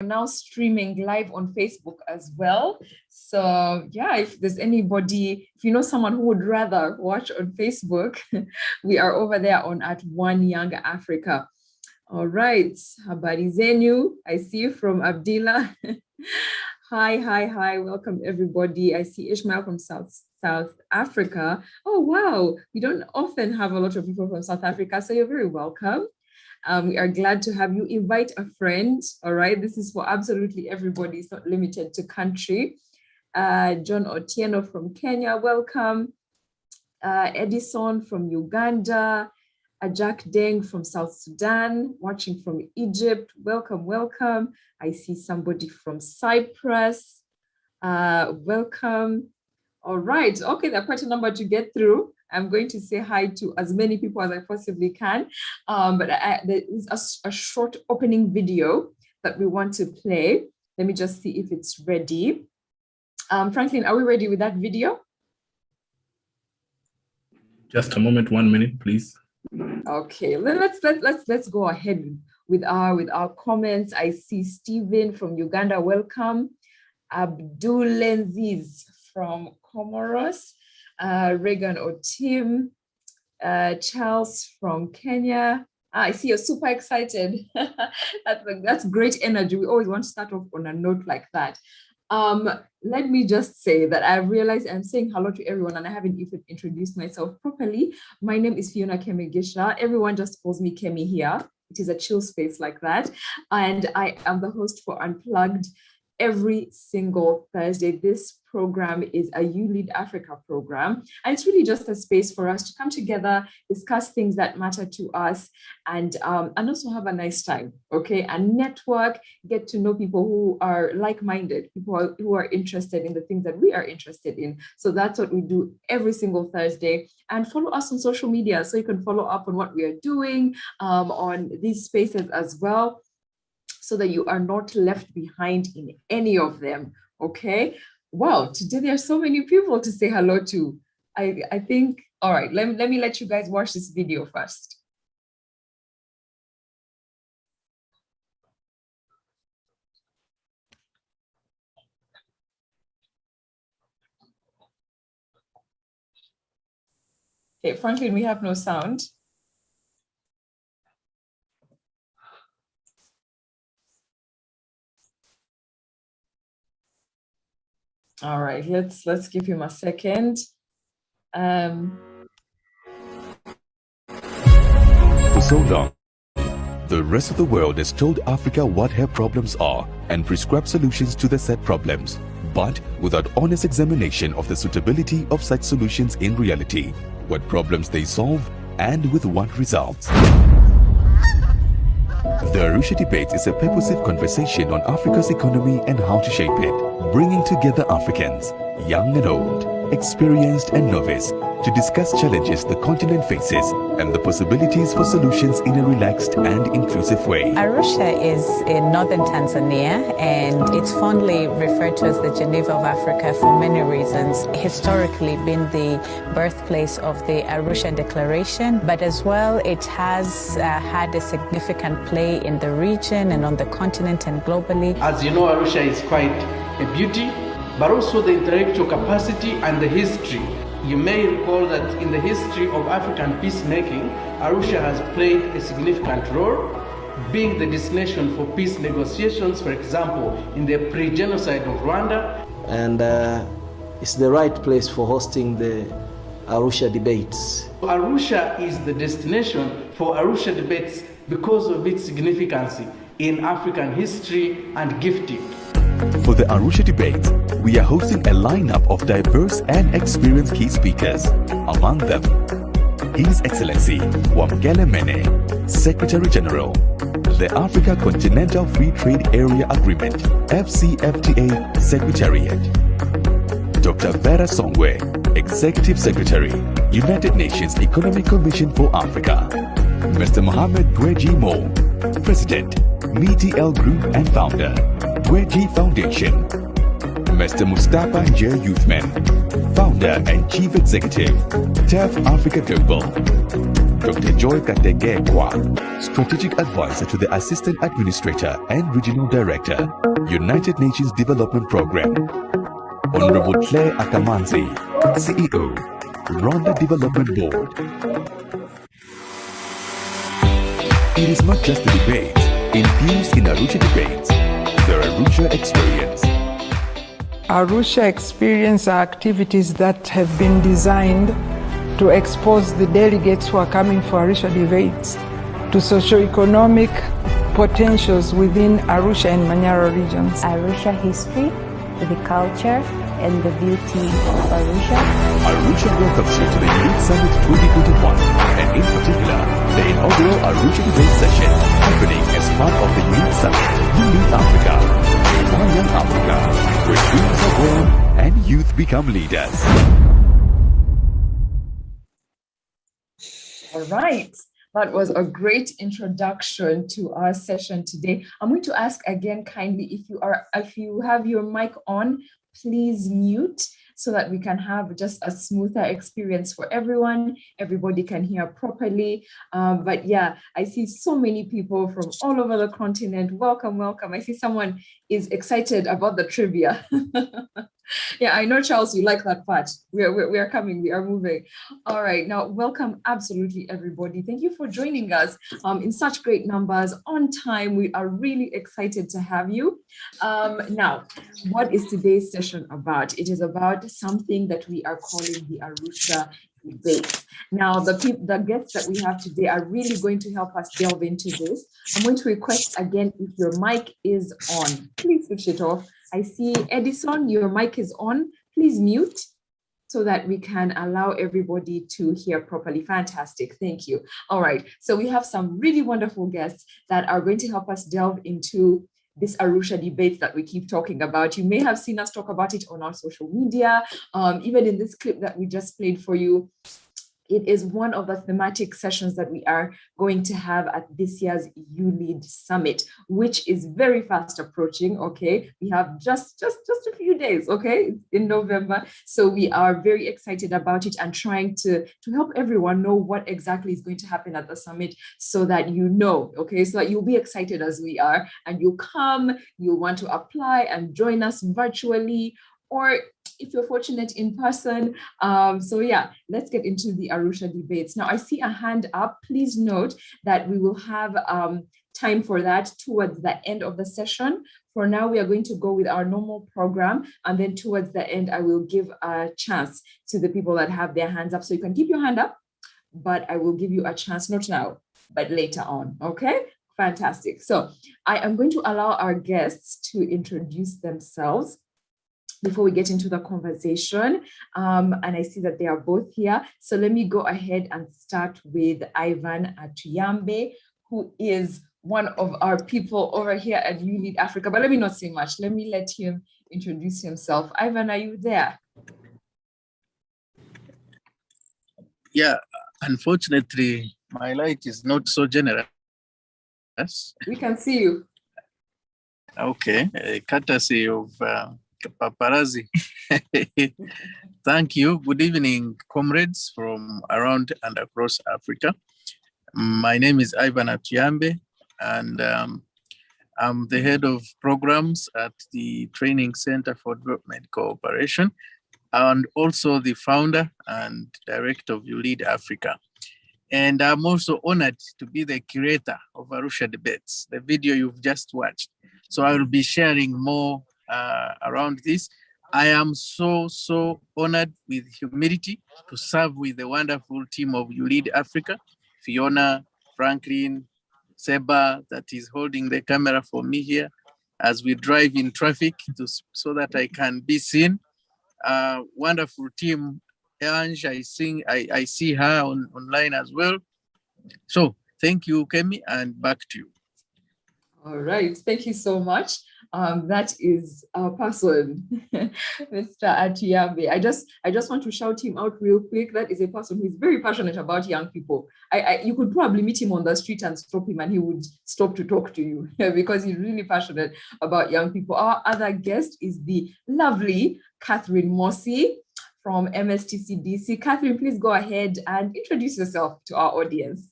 now streaming live on Facebook as well. So yeah, if there's anybody, if you know someone who would rather watch on Facebook, we are over there on at One Young Africa. All right, habari zenu. I see you from Abdillah. Hi. Welcome everybody. I see Ishmael from South Africa. Oh wow, we don't often have a lot of people from South Africa, so you're very welcome. We are glad to have you. Invite a friend. All right, this is for absolutely everybody. It's not limited to country. John Otieno from Kenya, welcome. Edison from Uganda. Jack Deng from South Sudan, watching from Egypt. Welcome. I see somebody from Cyprus. Welcome. All right. Okay, there are quite a number to get through. I'm going to say hi to as many people as I possibly can. But there is a short opening video that we want to play. Let me just see if it's ready. Franklin, are we ready with that video? Just a moment, 1 minute, please. Okay, let's go ahead with our comments. I see Stephen from Uganda, welcome. Abdul Lenziz from Comoros, Regan Otim, Charles from Kenya. I see you're super excited. That's great energy. We always want to start off on a note like that. Let me just say that I realized I'm saying hello to everyone and I haven't even introduced myself properly. My name is Fiona Kemigisha. Everyone just calls me Kemi here. It is a chill space like that. And I am the host for Unplugged every single Thursday. This program is a You Lead Africa program. And it's really just a space for us to come together, discuss things that matter to us, and also have a nice time, okay? And network, get to know people who are like-minded, people who are interested in the things that we are interested in. So that's what we do every single Thursday. And follow us on social media so you can follow up on what we are doing on these spaces as well, so that you are not left behind in any of them, okay? Wow, today there are so many people to say hello to. I think, all right, let me let you guys watch this video first. Okay, Franklin, we have no sound. All right, let's give him a second. For so long, the rest of the world has told Africa what her problems are and prescribed solutions to the said problems, but without honest examination of the suitability of such solutions in reality, what problems they solve, and with what results. The Arusha Debate is a purposive conversation on Africa's economy and how to shape it, bringing together Africans, young and old, experienced and novice, to discuss challenges the continent faces and the possibilities for solutions in a relaxed and inclusive way. Arusha is in northern Tanzania, and it's fondly referred to as the Geneva of Africa for many reasons. Historically been the birthplace of the Arusha Declaration, but as well it has had a significant play in the region and on the continent and globally. As you know, Arusha is quite a beauty, but also the intellectual capacity and the history. You may recall that in the history of African peacemaking, Arusha has played a significant role, being the destination for peace negotiations, for example, in the pre-genocide of Rwanda. And it's the right place for hosting the Arusha debates. Arusha is the destination for Arusha debates because of its significance in African history and gifting. For the Arusha Debate, we are hosting a lineup of diverse and experienced key speakers. Among them, His Excellency Wamgele Mene, Secretary General, the Africa Continental Free Trade Area Agreement, FCFTA Secretariat, Dr. Vera Songwe, Executive Secretary, United Nations Economic Commission for Africa, Mr. Mohamed Dweji Mo, President, MITL Group and Founder, Dweji Foundation, Mr. Mustafa Nje Youthman, Founder and Chief Executive, TEF Africa Global, Dr. Joy Kategekwa, Strategic Advisor to the Assistant Administrator and Regional Director, United Nations Development Program. Honorable Claire Akamanzi, CEO, Rwanda Development Board. It is not just a debate. Infused in Arusha debates, the Arusha Experience. Arusha Experience are activities that have been designed to expose the delegates who are coming for Arusha debates to socio-economic potentials within Arusha and Manyara regions. Arusha history, the culture, and the beauty of Arusha. Arusha welcomes you to the Youth Summit 2021, and in particular, the inaugural Arusha Debate Session happening as part of the Youth Summit, You Lead Africa, One Young Africa, where dreams are born and youth become leaders. All right. That was a great introduction to our session today. I'm going to ask again kindly if you have your mic on, please mute so that we can have just a smoother experience for everyone. Everybody can hear properly. But yeah, I see so many people from all over the continent. Welcome, welcome. I see someone is excited about the trivia. Yeah, I know, Charles, you like that part. We are coming, we are moving. All right, now welcome absolutely everybody. Thank you for joining us in such great numbers on time. We are really excited to have you. Now, what is today's session about? It is about something that we are calling the Arusha debate. Now, the guests that we have today are really going to help us delve into this. I'm going to request again, if your mic is on, please switch it off. I see Edison, your mic is on. Please mute so that we can allow everybody to hear properly. Fantastic, thank you. All right, so we have some really wonderful guests that are going to help us delve into this Arusha debate that we keep talking about. You may have seen us talk about it on our social media, even in this clip that we just played for you. It is one of the thematic sessions that we are going to have at this year's ULEAD Summit, which is very fast approaching, okay? We have just a few days, okay, in November. So we are very excited about it and trying to help everyone know what exactly is going to happen at the summit so that you know, okay? So that you'll be excited as we are and you'll come, you'll want to apply and join us virtually, or if you're fortunate in person. So yeah, let's get into the Arusha debates. Now I see a hand up. Please note that we will have time for that towards the end of the session. For now, we are going to go with our normal program, and then towards the end, I will give a chance to the people that have their hands up. So you can keep your hand up, but I will give you a chance, not now, but later on, okay? Fantastic. So I am going to allow our guests to introduce themselves before we get into the conversation. And I see that they are both here. So let me go ahead and start with Ivan Atuyambe, who is one of our people over here at ULEAD Africa. But let me not say much. Let me let him introduce himself. Ivan, are you there? Yeah, unfortunately, my light is not so generous. We can see you. Okay, courtesy of paparazzi. Thank you. Good evening, comrades from around and across Africa. My name is Ivan Atuyambe, and I'm the head of programs at the Training Center for Development Cooperation, and also the founder and director of ULEAD Africa. And I'm also honored to be the curator of Arusha Debates, the video you've just watched. So I will be sharing more around this. I am so honored with humility to serve with the wonderful team of ULEAD Africa, Fiona, Franklin, Seba, that is holding the camera for me here as we drive in traffic so that I can be seen. Wonderful team. Ange, I see her online as well. So thank you, Kemi, and back to you. All right, thank you so much. That is our person, Mr. Atuyambe. I just want to shout him out real quick. That is a person who is very passionate about young people. You could probably meet him on the street and stop him and he would stop to talk to you because he's really passionate about young people. Our other guest is the lovely Catherine Mossy. from MSTCDC. Catherine, please go ahead and introduce yourself to our audience.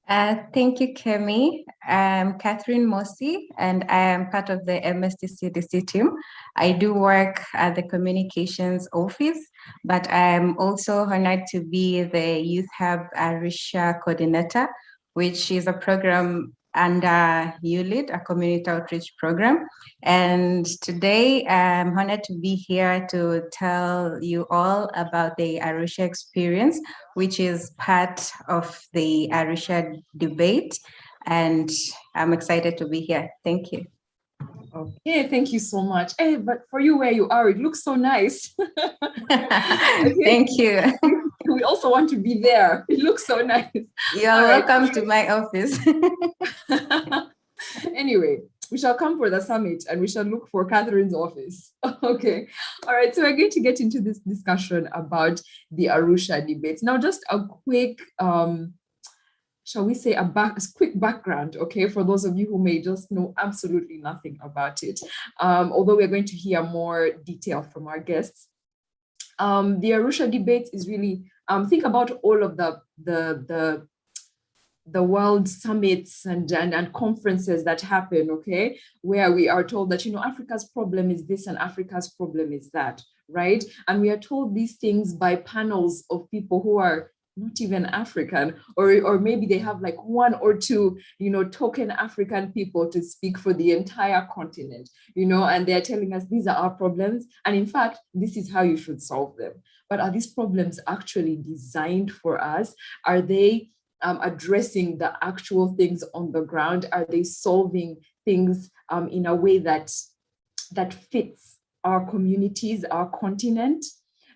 Thank you, Kemi. I'm Catherine Mosi, and I am part of the MSTCDC team. I do work at the communications office, but I'm also honored to be the Youth Hub Arusha coordinator, which is a program under ULEAD, a community outreach program. And today I'm honored to be here to tell you all about the Arusha experience, which is part of the Arusha debate. And I'm excited to be here. Thank you. Okay, thank you so much. Hey, but for you where you are, it looks so nice. Okay. Thank you. We also want to be there. It looks so nice. You're welcome to my office. Anyway, we shall come for the summit and we shall look for Catherine's office. Okay. All right. So we're going to get into this discussion about the Arusha debates. Now, just a quick, shall we say, a quick background, okay, for those of you who may just know absolutely nothing about it. Although we're going to hear more detail from our guests. The Arusha debates is really, think about all of the world summits and conferences that happen, okay, where we are told that, you know, Africa's problem is this and Africa's problem is that, right? And we are told these things by panels of people who are not even African, or maybe they have like one or two, you know, token African people to speak for the entire continent, you know, and they're telling us these are our problems. And in fact, this is how you should solve them. But are these problems actually designed for us? Are they addressing the actual things on the ground? Are they solving things in a way that fits our communities, our continent?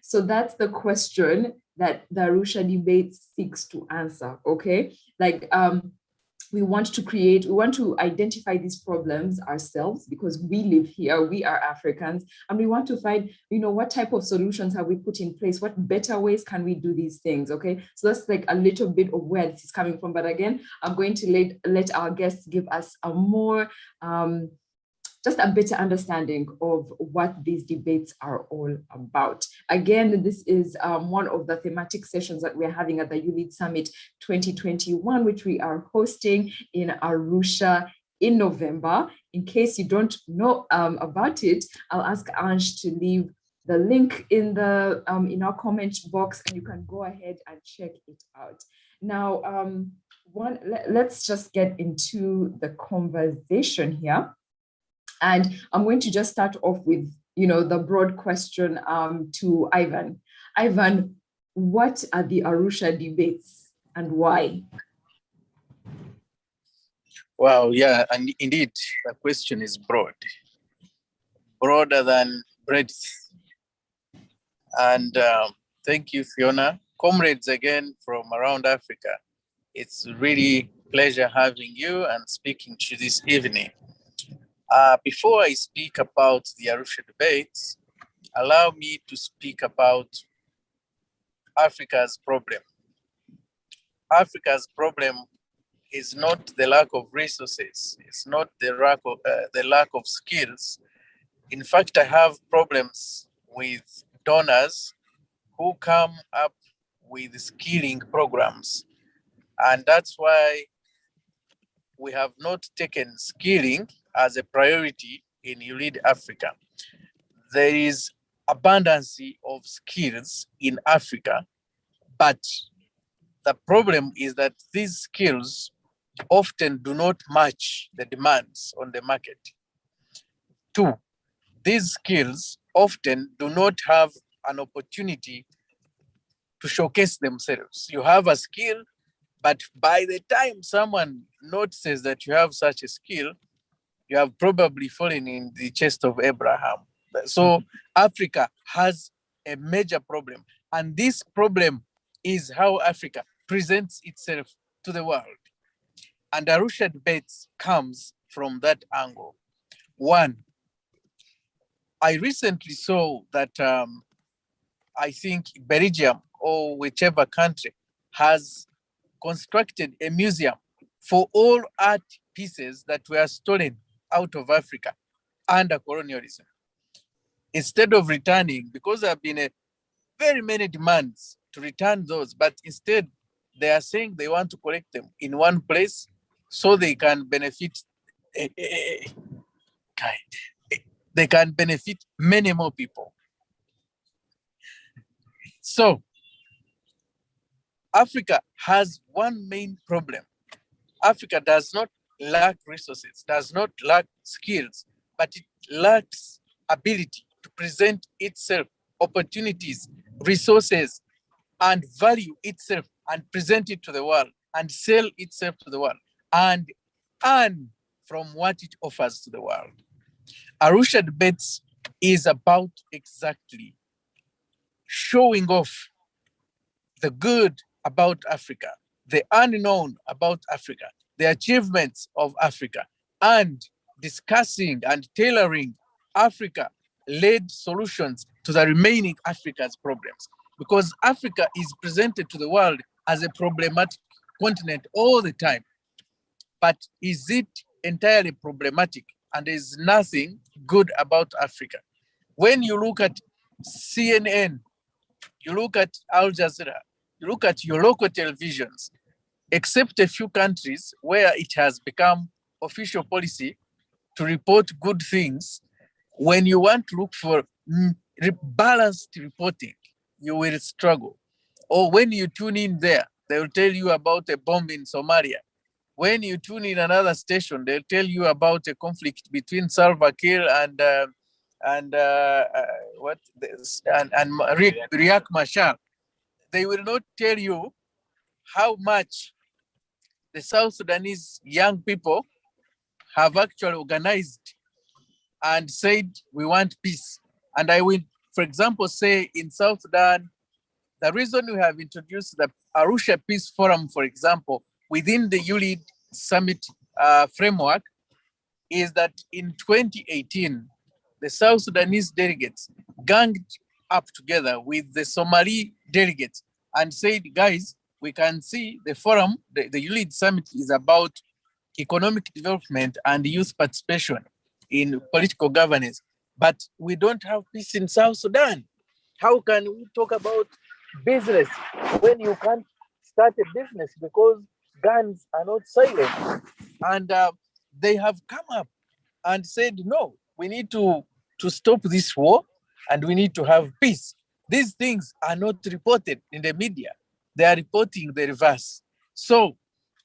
So that's the question that the Arusha debate seeks to answer, okay? Like, we want to identify these problems ourselves because we live here, we are Africans, and we want to find, you know, what type of solutions have we put in place? What better ways can we do these things, okay? So that's like a little bit of where this is coming from. But again, I'm going to let our guests give us a more, just a better understanding of what these debates are all about. Again, this is one of the thematic sessions that we're having at the ULEAD Summit 2021, which we are hosting in Arusha in November. In case you don't know about it, I'll ask Ange to leave the link in our comment box, and you can go ahead and check it out. Now, let's just get into the conversation here. And I'm going to just start off with, you know, the broad question to Ivan. Ivan, what are the Arusha debates and why? Wow, yeah, and indeed, the question is broad, broader than breadth. And thank you, Fiona. Comrades again from around Africa, it's really a pleasure having you and speaking to you this evening. Before I speak about the Arusha debates, allow me to speak about Africa's problem. Africa's problem is not the lack of resources. It's not the lack of skills. In fact, I have problems with donors who come up with skilling programs. And that's why we have not taken skilling as a priority in ULEAD Africa. There is abundance of skills in Africa, but the problem is that these skills often do not match the demands on the market. Two, these skills often do not have an opportunity to showcase themselves. You have a skill, but by the time someone notices that you have such a skill, you have probably fallen in the chest of Abraham. So Africa has a major problem. And this problem is how Africa presents itself to the world. And Arusha debates comes from that angle. One, I recently saw that I think Belgium or whichever country has constructed a museum for all art pieces that were stolen out of Africa under colonialism. instead of returning, because there have been very many demands to return those, but instead they are saying they want to collect them in one place so they can benefit. They can benefit many more people. So Africa has one main problem. Africa does not lack resources, does not lack skills, but it lacks ability to present itself opportunities, resources, and value itself and present it to the world and sell itself to the world and earn from what it offers to the world. Arusha Debates is about exactly showing off the good about Africa, the unknown about Africa, the achievements of Africa, and discussing and tailoring Africa-led solutions to the remaining Africa's problems. Because Africa is presented to the world as a problematic continent all the time. But is it entirely problematic? And there's nothing good about Africa. When you look at CNN, you look at Al Jazeera, you look at your local televisions, except a few countries where it has become official policy to report good things, when you want to look for balanced reporting, you will struggle. Or when you tune in there, they will tell you about a bomb in Somalia. When you tune in another station, they'll tell you about a conflict between Salva Kiir and Riek Machar. They will not tell you how much the South Sudanese young people have actually organized and said, we want peace. And I will, for example, say in South Sudan, the reason we have introduced the Arusha Peace Forum, for example, within the ULEAD Summit framework, is that in 2018, the South Sudanese delegates ganged up together with the Somali delegates and said, guys, we can see the forum, the ULEAD Summit is about economic development and youth participation in political governance, but we don't have peace in South Sudan. How can we talk about business when you can't start a business because guns are not silent? And they have come up and said, no, we need to stop this war and we need to have peace. These things are not reported in the media. They are reporting the reverse. So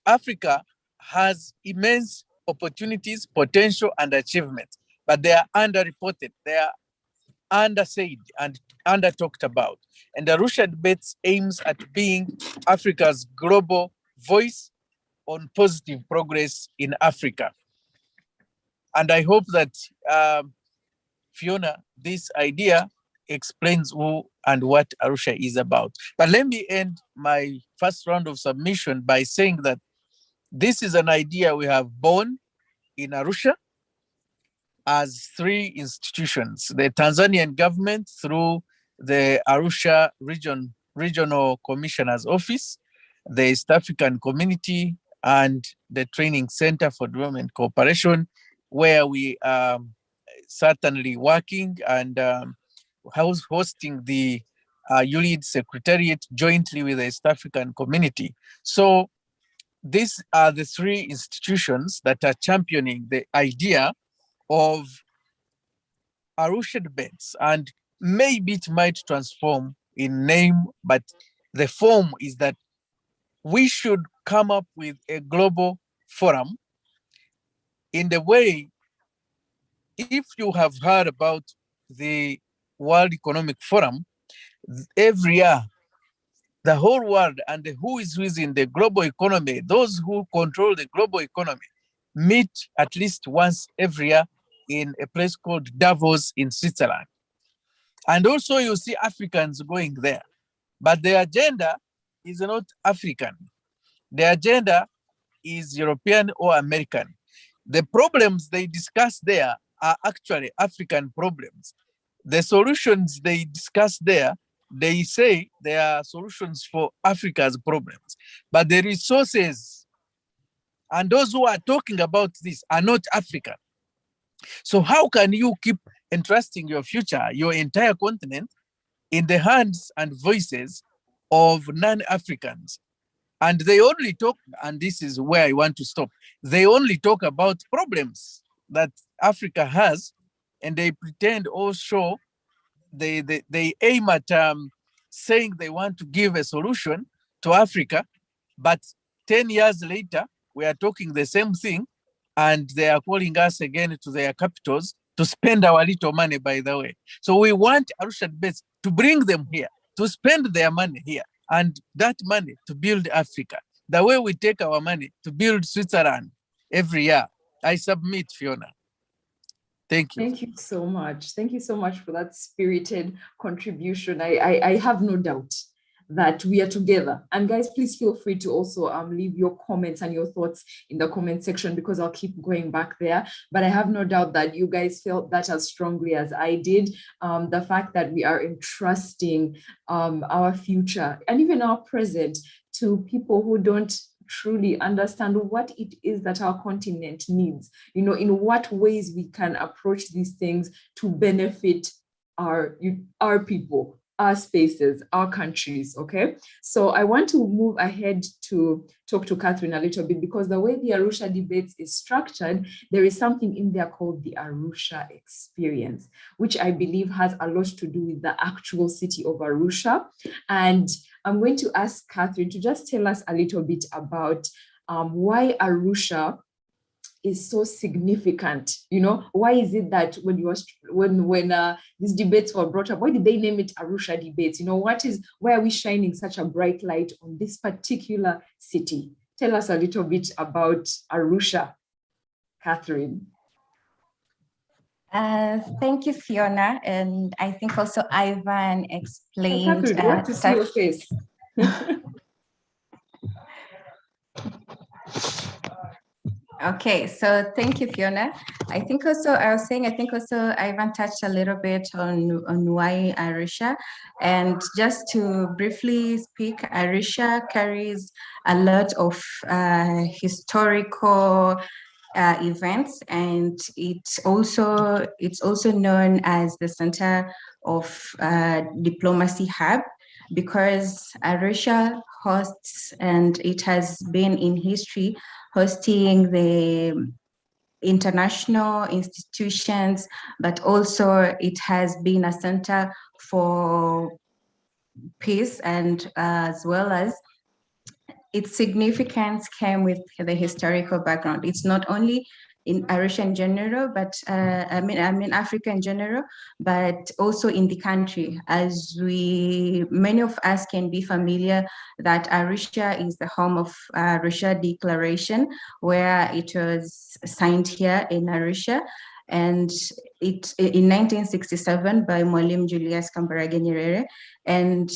Africa has immense opportunities, potential, and achievements, but they are underreported. They are undersaid and under talked about. And the Arusha Debates aims at being Africa's global voice on positive progress in Africa. And I hope that, Fiona, this idea explains who and what Arusha is about. But let me end my first round of submission by saying that this is an idea we have born in Arusha as three institutions: the Tanzanian government through the Arusha Regional Commissioner's Office, the East African Community, and the Training Center for Development Cooperation, where we are certainly working and hosting the ULEAD Secretariat jointly with the East African Community. So these are the three institutions that are championing the idea of Arusha Debates, and maybe it might transform in name, but the form is that we should come up with a global forum in the way, if you have heard about the World Economic Forum, every year, the whole world and who is in the global economy, those who control the global economy, meet at least once every year in a place called Davos in Switzerland. And also you see Africans going there, but their agenda is not African. The agenda is European or American. The problems they discuss there are actually African problems. The solutions they discuss there, they say they are solutions for Africa's problems, but the resources and those who are talking about this are not African. So how can you keep entrusting your future, your entire continent, in the hands and voices of non-Africans. And they only talk, and this is where I want to stop, they only talk about problems that Africa has, and they pretend or show, they aim at saying they want to give a solution to Africa, but 10 years later, we are talking the same thing, and they are calling us again to their capitals to spend our little money, by the way. So we want Arusha debates to bring them here, to spend their money here, and that money to build Africa. The way we take our money to build Switzerland every year. I submit, Fiona. Thank you. Thank you so much. Thank you so much for that spirited contribution. I have no doubt that we are together. And guys, please feel free to also leave your comments and your thoughts in the comment section, because I'll keep going back there. But I have no doubt that you guys felt that as strongly as I did. The fact that we are entrusting our future and even our present to people who don't truly understand what it is that our continent needs, in what ways we can approach these things to benefit our people, our spaces, our countries. Okay, so I want to move ahead to talk to Catherine a little bit, because the way the Arusha debates is structured, there is something in there called the Arusha experience, which I believe has a lot to do with the actual city of Arusha. And I'm going to ask Catherine to just tell us a little bit about why Arusha is so significant. Why is it that when these debates were brought up, why did they name it Arusha debates? Why are we shining such a bright light on this particular city? Tell us a little bit about Arusha, Catherine. Thank you, Fiona. And I think also Ivan explained. Catherine, want to see your face. Okay, so thank you, Fiona. I think also Ivan touched a little bit on why Arusha. And just to briefly speak, Arusha carries a lot of historical events, and it's also known as the center of diplomacy hub, because Arusha hosts, and it has been in history, hosting the international institutions, but also it has been a center for peace, and as well as its significance came with the historical background. It's not only in Arusha in general, but I mean Africa in general, but also in the country, as many of us can be familiar that Arusha is the home of Arusha Declaration, where it was signed here in Arusha, and it in 1967 by Mwalimu Julius Kambarage Nyerere. And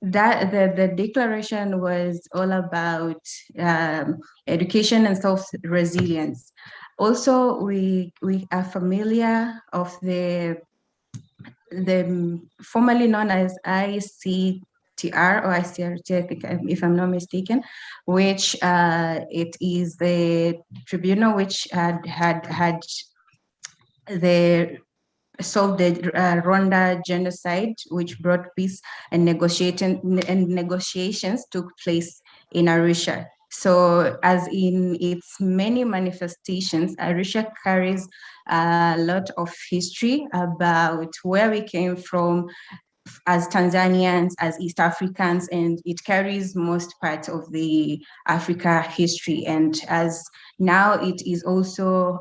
that the declaration was all about education and self-resilience. Also, we are familiar of the formerly known as ICTR or ICRT, if I'm not mistaken, which it is the tribunal which had solved the Rwanda genocide, which brought peace, and negotiations took place in Arusha. So as in its many manifestations, Arusha carries a lot of history about where we came from as Tanzanians, as East Africans, and it carries most parts of the Africa history. And as now it also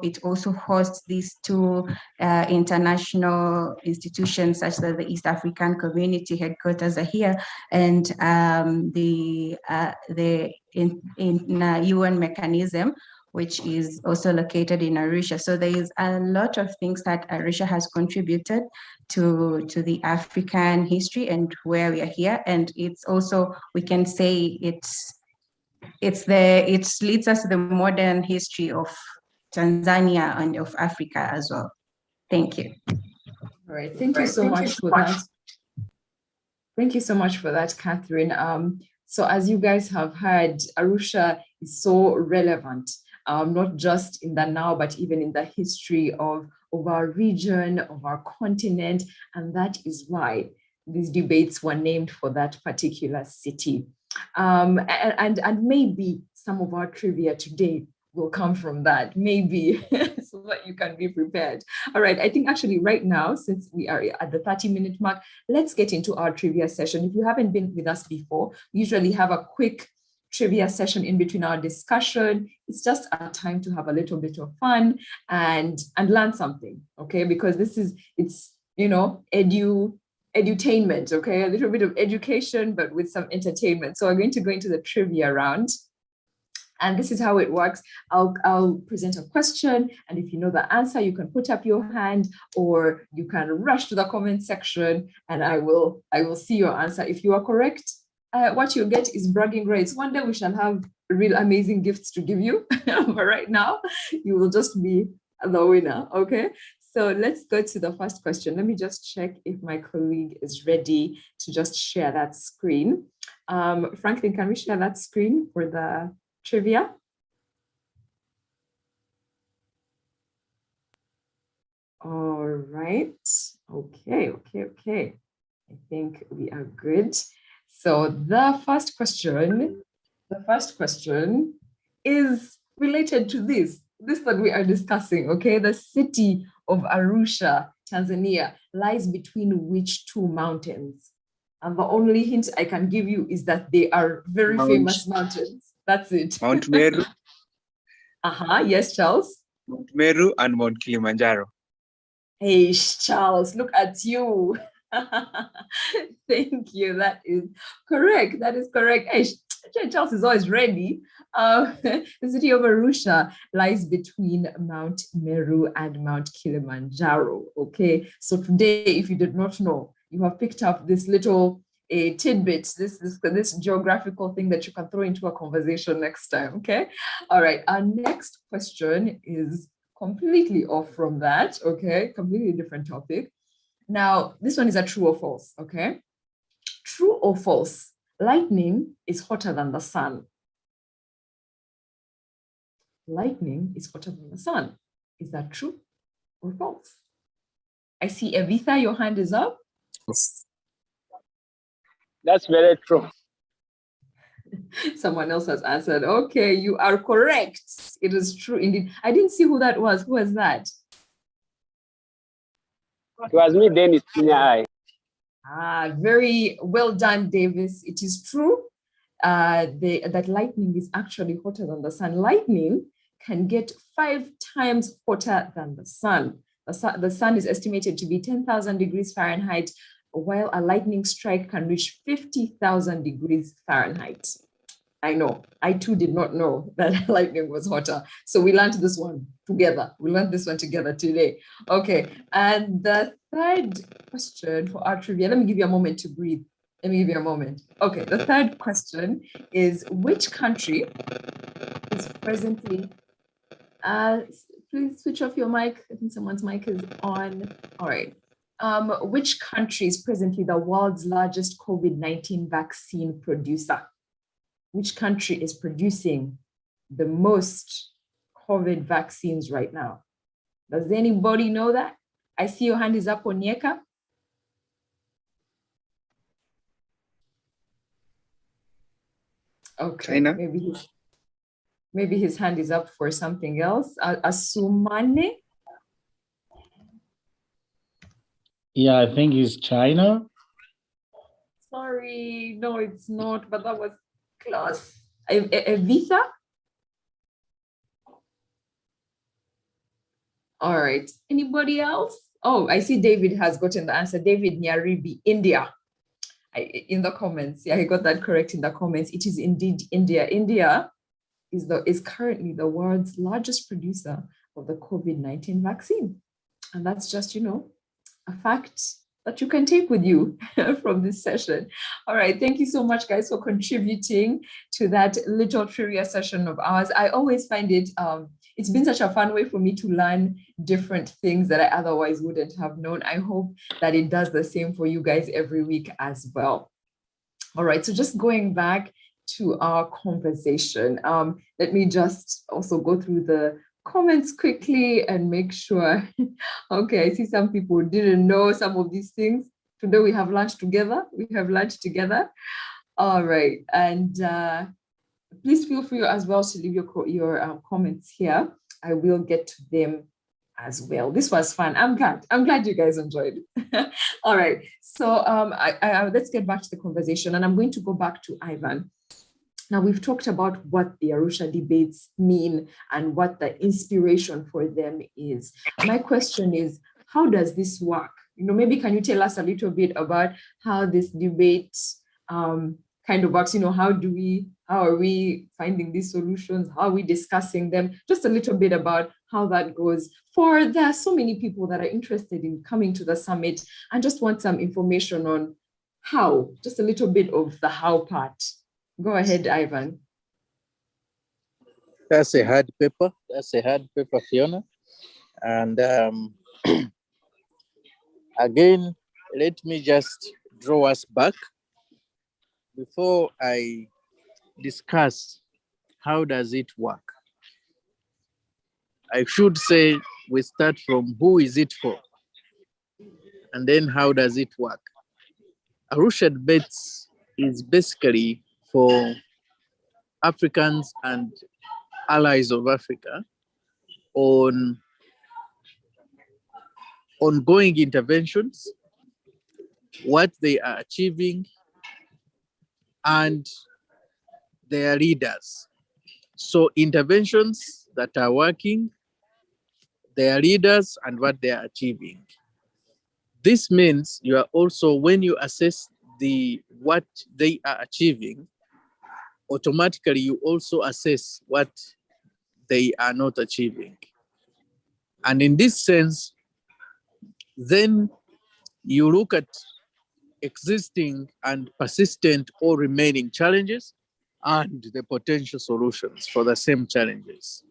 hosts these two international institutions, such that the East African Community headquarters are here, and the UN mechanism, which is also located in Arusha. So there is a lot of things that Arusha has contributed to the African history and where we are here. And it's also, we can say it leads us to the modern history of Tanzania and of Africa as well. Thank you. All right, thank you so much for that. Thank you so much for that, Catherine. So as you guys have heard, Arusha is so relevant, not just in the now, but even in the history of of our region, of our continent, and that is why these debates were named for that particular city. And maybe some of our trivia today will come from that, maybe, so that you can be prepared. All right, I think actually right now, since we are at the 30-minute mark, let's get into our trivia session. If you haven't been with us before, we usually have a quick trivia session in between our discussion. It's just a time to have a little bit of fun and learn something, okay? Because it's edutainment, okay? A little bit of education, but with some entertainment. So we're going to go into the trivia round. And this is how it works. I'll present a question, and if you know the answer, you can put up your hand, or you can rush to the comment section, and I will see your answer. If you are correct, what you'll get is bragging rights. One day we shall have real amazing gifts to give you, but right now you will just be the winner, okay? So let's go to the first question. Let me just check if my colleague is ready to just share that screen. Franklin, can we share that screen for the trivia? All right. Okay. I think we are good. So the first question is related to this that we are discussing, okay? The city of Arusha, Tanzania, lies between which two mountains? And the only hint I can give you is that they are very famous mountains. That's it. Mount Meru. Yes, Charles. Mount Meru and Mount Kilimanjaro. Hey, Charles, look at you. Thank you. That is correct. Hey, Charles is always ready. The city of Arusha lies between Mount Meru and Mount Kilimanjaro. Okay, so today, if you did not know, you have picked up this little tidbit, this geographical thing that you can throw into a conversation next time. Okay. All right. Our next question is completely off from that. Okay, completely different topic. Now, this one is a true or false, okay? True or false, lightning is hotter than the sun. Lightning is hotter than the sun. Is that true or false? I see Evitha, your hand is up. That's very true. Someone else has answered. Okay, you are correct. It is true indeed. I didn't see who that was. Who was that? It was me, Dennis, senior eye. Very well done, Davis. It is true that lightning is actually hotter than the sun. Lightning can get 5 times hotter than the sun. The sun is estimated to be 10,000 degrees Fahrenheit, while a lightning strike can reach 50,000 degrees Fahrenheit. I know, I too did not know that lightning was hotter. So we learned this one together. We learned this one together today. Okay, and the third question for our trivia, let me give you a moment to breathe. Let me give you a moment. Okay, the third question is, which country is presently, please switch off your mic. I think someone's mic is on. All right. Which country is presently the world's largest COVID-19 vaccine producer? Which country is producing the most COVID vaccines right now? Does anybody know that? I see your hand is up, Onyeka. Okay, China. Maybe his hand is up for something else. Asumane. Yeah, I think it's China. Sorry, no, it's not, but that was close. Evitha? All right, anybody else? Oh, I see David has gotten the answer. David Nyaribi, India. In the comments, yeah, he got that correct in the comments. It is indeed India. India is currently the world's largest producer of the COVID-19 vaccine. And that's just, a fact that you can take with you from this session. All right, thank you so much, guys, for contributing to that little trivia session of ours. I always find it, it's been such a fun way for me to learn different things that I otherwise wouldn't have known. I hope that it does the same for you guys every week as well. All right, so just going back to our conversation, let me just also go through the comments quickly and make sure. Okay, I see some people didn't know some of these things. Today we have lunch together. All right, and please feel free as well to leave your comments here. I will get to them as well. This was fun. I'm glad you guys enjoyed it. All right, so let's get back to the conversation, and I'm going to go back to Ivan. Now, we've talked about what the Arusha debates mean and what the inspiration for them is. My question is, how does this work? Maybe can you tell us a little bit about how this debate kind of works? How are we finding these solutions? How are we discussing them? Just a little bit about how that goes. There are so many people that are interested in coming to the summit and just want some information on how, just a little bit of the how part. Go ahead, Ivan. That's a hard paper. Fiona. And again, let me just draw us back before I discuss how does it work. I should say we start from who is it for, and then how does it work. Arusha debates is basically for Africans and allies of Africa on ongoing interventions, what they are achieving, and their leaders. So interventions that are working, their leaders, and what they are achieving. This means you are also, when you assess what they are achieving, automatically you also assess what they are not achieving. And in this sense, then you look at existing and persistent or remaining challenges and the potential solutions for the same challenges.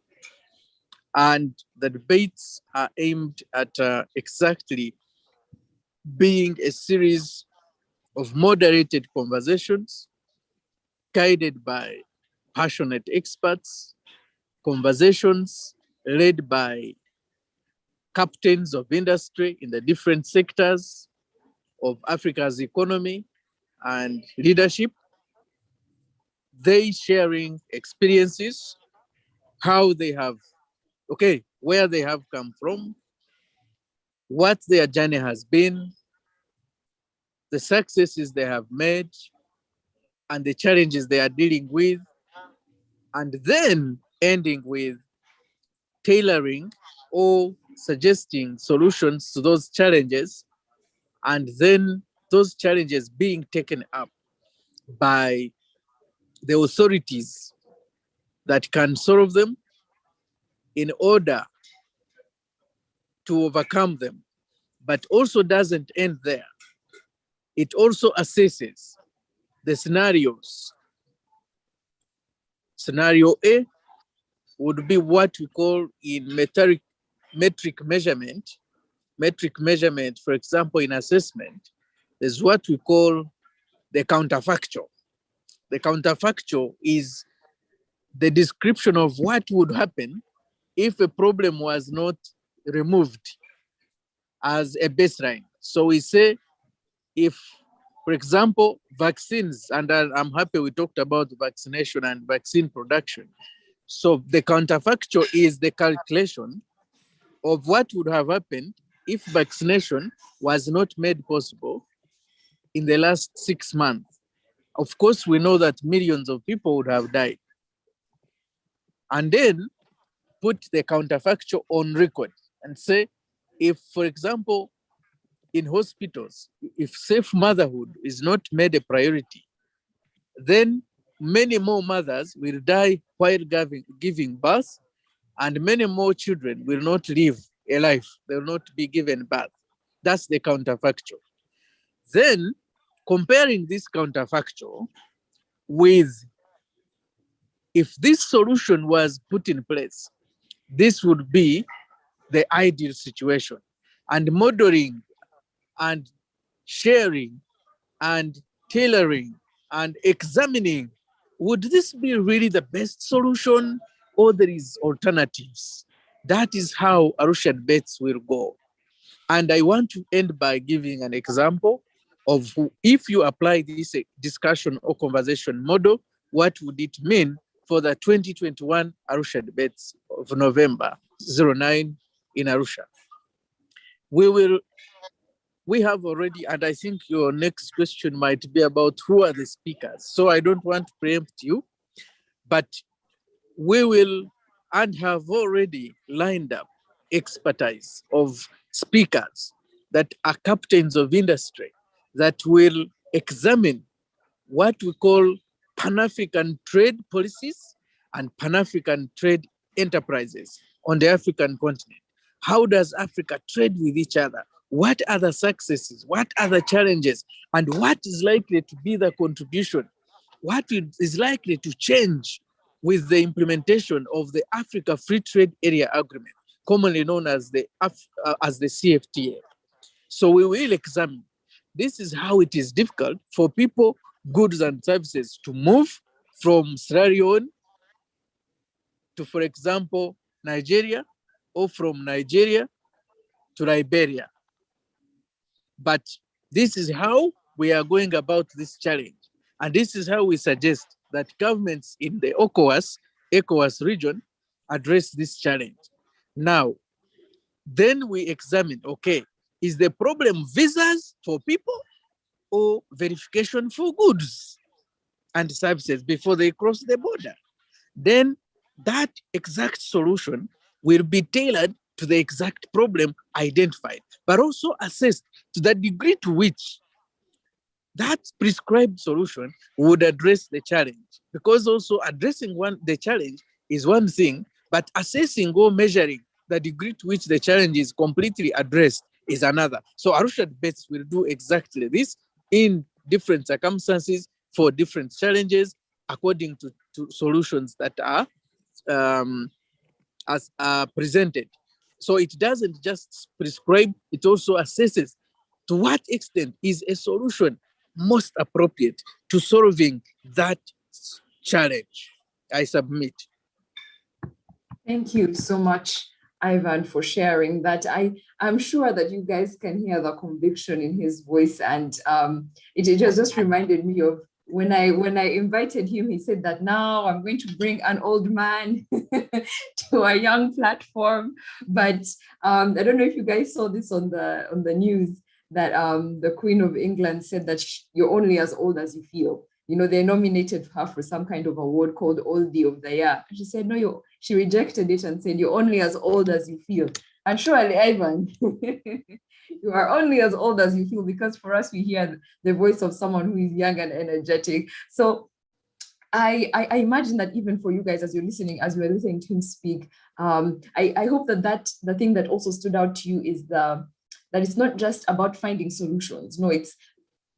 And the debates are aimed at exactly being a series of moderated conversations guided by passionate experts, conversations led by captains of industry in the different sectors of Africa's economy and leadership, they sharing experiences, how they have, where they have come from, what their journey has been, the successes they have made, and the challenges they are dealing with, and then ending with tailoring or suggesting solutions to those challenges, and then those challenges being taken up by the authorities that can solve them in order to overcome them, but also doesn't end there. It also assesses the scenarios. Scenario A would be what we call in metric measurement. Metric measurement, for example, in assessment, is what we call the counterfactual. The counterfactual is the description of what would happen if a problem was not removed as a baseline. So we say if, for example, vaccines, and I'm happy we talked about vaccination and vaccine production. So the counterfactual is the calculation of what would have happened if vaccination was not made possible in the last 6 months. Of course, we know that millions of people would have died. And then put the counterfactual on record and say, if, for example, in hospitals, if safe motherhood is not made a priority, then many more mothers will die while giving birth, and many more children will not live a life. They will not be given birth. That's the counterfactual. Then comparing this counterfactual with, if this solution was put in place, this would be the ideal situation. And modeling and sharing and tailoring and examining, would this be really the best solution or there is alternatives? That is how Arusha debates will go. And I want to end by giving an example of if you apply this discussion or conversation model, what would it mean for the 2021 Arusha debates of November 09 in Arusha? We have already, and I think your next question might be about who are the speakers. So I don't want to preempt you, but we will and have already lined up expertise of speakers that are captains of industry that will examine what we call Pan-African trade policies and Pan-African trade enterprises on the African continent. How does Africa trade with each other? What are the successes? What are the challenges? And what is likely to be the contribution? What is likely to change with the implementation of the Africa Free Trade Area Agreement, commonly known as the CFTA? So we will examine. This is how it is difficult for people, goods and services to move from Sierra Leone to, for example, Nigeria, or from Nigeria to Liberia. But this is how we are going about this challenge. And this is how we suggest that governments in the ECOWAS region address this challenge. Now, then we examine, okay, is the problem visas for people or verification for goods and services before they cross the border? Then that exact solution will be tailored to the exact problem identified, but also assessed to the degree to which that prescribed solution would address the challenge. Because also addressing the challenge is one thing, but assessing or measuring the degree to which the challenge is completely addressed is another. So Arusha debates will do exactly this in different circumstances for different challenges according to solutions that are presented. So it doesn't just prescribe, it also assesses to what extent is a solution most appropriate to solving that challenge. I submit. Thank you so much, Ivan, for sharing that. I'm sure that you guys can hear the conviction in his voice, and it just reminded me of when I invited him. He said that now I'm going to bring an old man to a young platform. But I don't know if you guys saw this on the news, that the Queen of England said that you're only as old as you feel. You know, they nominated her for some kind of award called Oldie of the Year. And she said, no, she rejected it and said, you're only as old as you feel. And surely, Ivan, you are only as old as you feel, because for us, we hear the voice of someone who is young and energetic. So I imagine that even for you guys, as you're listening to him speak, I hope that the thing that also stood out to you is that it's not just about finding solutions. No,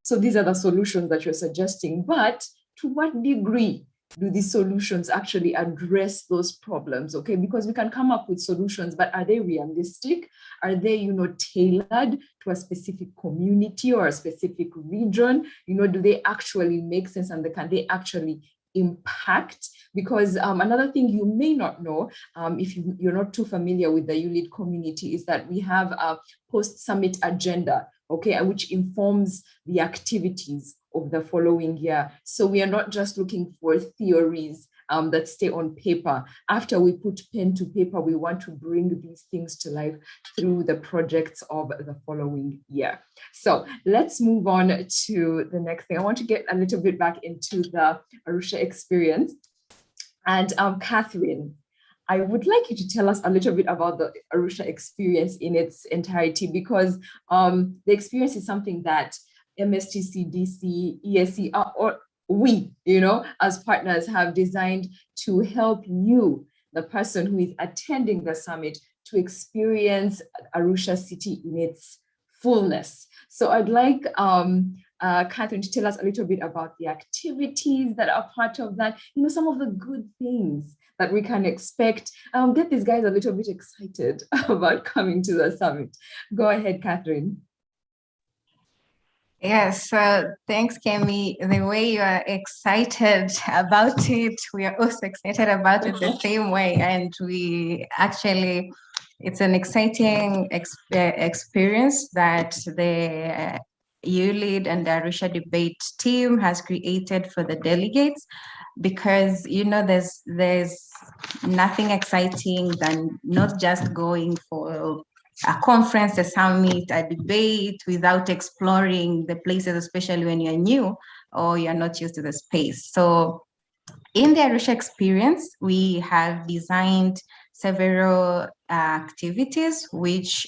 so these are the solutions that you're suggesting, but to what degree do these solutions actually address those problems? Okay, because we can come up with solutions, but are they realistic? Are they, tailored to a specific community or a specific region? Do they actually make sense, and can they actually impact? Because another thing you may not know, if you're not too familiar with the ULEAD community, is that we have a post-summit agenda, okay, which informs the activities of the following year. So we are not just looking for theories that stay on paper. After we put pen to paper, we want to bring these things to life through the projects of the following year. So let's move on to the next thing. I want to get a little bit back into the Arusha experience. And Catherine, I would like you to tell us a little bit about the Arusha experience in its entirety, because the experience is something that MSTC, DC, ESC, or we, as partners have designed to help you, the person who is attending the summit, to experience Arusha City in its fullness. So I'd like Catherine to tell us a little bit about the activities that are part of that, some of the good things that we can expect. Get these guys a little bit excited about coming to the summit. Go ahead, Catherine. Yes, thanks, Kemi. The way you are excited about it, we are also excited about it the same way. And we actually, it's an exciting experience that the ULEAD and the Arusha debate team has created for the delegates, because there's nothing exciting than not just going for a conference, a summit, a debate without exploring the places, especially when you're new or you're not used to the space. So in the Arusha experience, we have designed several activities which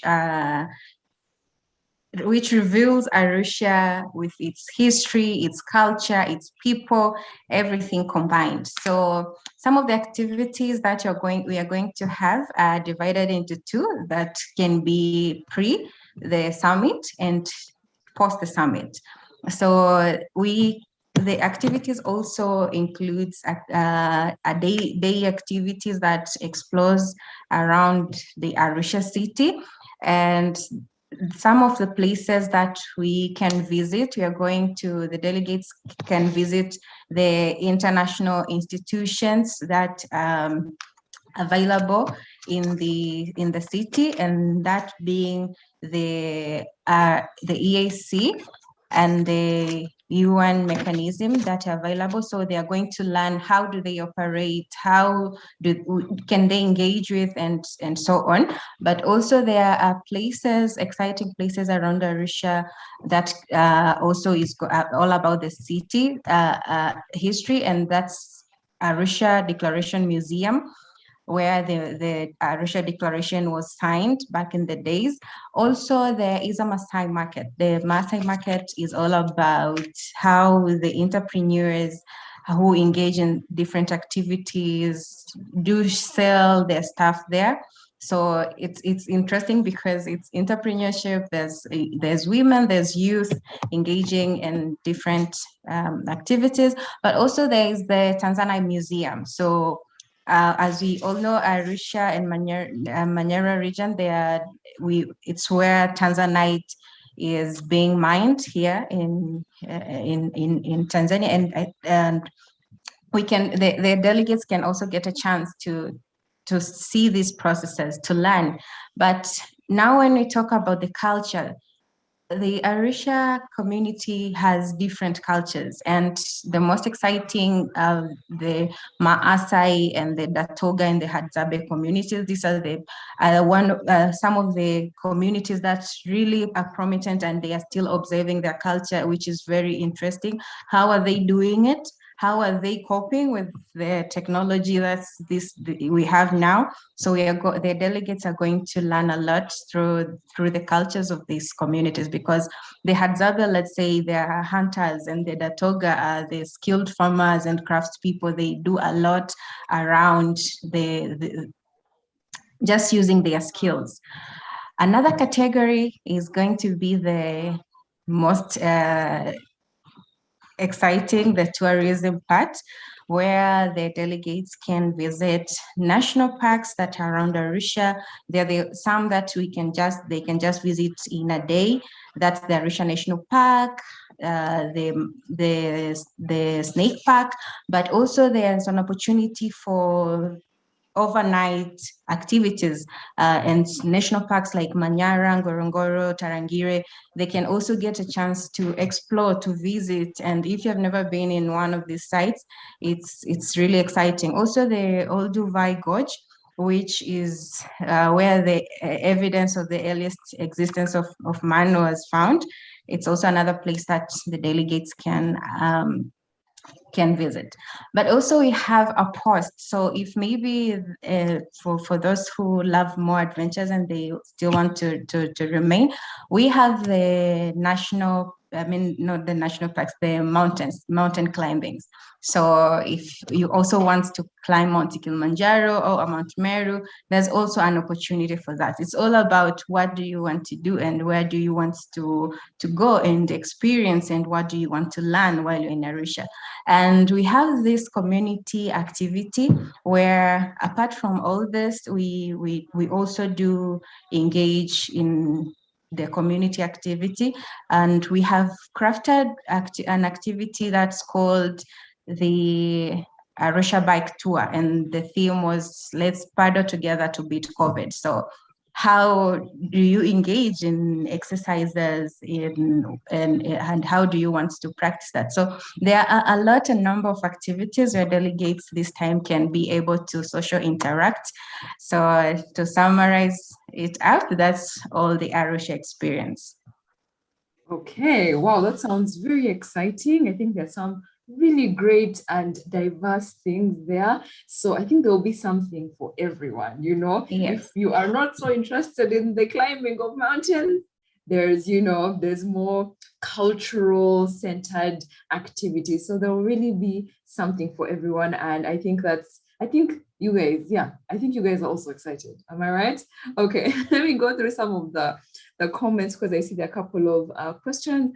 reveals Arusha with its history, its culture, its people, everything combined. So some of the activities that we are going to have are divided into two that can be pre the summit and post the summit. So the activities also includes a day activities that explores around the Arusha city, and some of the places that we can visit, the delegates can visit the international institutions that available in the city, and that being the EAC and the UN mechanism that are available. So they are going to learn how do they operate, can they engage with, and so on. But also there are exciting places around Arusha that also is all about the city history, and that's Arusha Declaration Museum, where the Arusha Declaration was signed back in the days. Also, there is a Maasai market. The Maasai market is all about how the entrepreneurs who engage in different activities do sell their stuff there. So it's interesting because it's entrepreneurship. There's women, there's youth engaging in different activities, but also there is the Tanzania Museum. So as we all know, Arusha and Manyara region, it's where Tanzanite is being mined here in Tanzania, and the delegates can also get a chance to see these processes, to learn. But now when we talk about the culture, the Arusha community has different cultures, and the most exciting of the Maasai and the Datoga and the Hadzabe communities. These are some of the communities that really are prominent, and they are still observing their culture, which is very interesting. How are they doing it? How are they coping with the technology we have now? So the delegates are going to learn a lot through the cultures of these communities, because the Hadzabe, let's say, they are hunters, and the Datoga are the skilled farmers and craftspeople. They do a lot around just using their skills. Another category is going to be the most exciting, the tourism part, where the delegates can visit national parks that are around Arusha. There are some that they can just visit in a day. That's the Arusha National Park, the Snake Park, but also there's an opportunity for overnight activities and national parks like Manyara, Ngorongoro, Tarangire. They can also get a chance to explore, to visit. And if you have never been in one of these sites, it's really exciting. Also, the Olduvai Gorge, which is where the evidence of the earliest existence of man was found. It's also another place that the delegates can visit. But also we have a post. So if maybe for those who love more adventures and they still want to remain, we have the not the national parks, the mountain climbings. So if you also want to climb Mount Kilimanjaro or Mount Meru, there's also an opportunity for that. It's all about what do you want to do and where do you want to go and experience, and what do you want to learn while you're in Arusha. And we have this community activity where, apart from all this, we also do engage in the community activity. And we have crafted an activity that's called the Arusha Bike Tour. And the theme was, let's paddle together to beat COVID. So how do you engage in exercises and how do you want to practice that? So there are a number of activities where delegates this time can be able to social interact. So to summarize it out, that's all the Arusha experience. Okay, wow, that sounds very exciting. I think there's some really great and diverse things there. So I think there'll be something for everyone, you know. Yes. If you are not so interested in the climbing of mountains, there's, you know, there's more cultural centered activities. So there'll really be something for everyone. And I think you guys are also excited. Am I right? Okay, let me go through some of the comments because I see there are a couple of questions.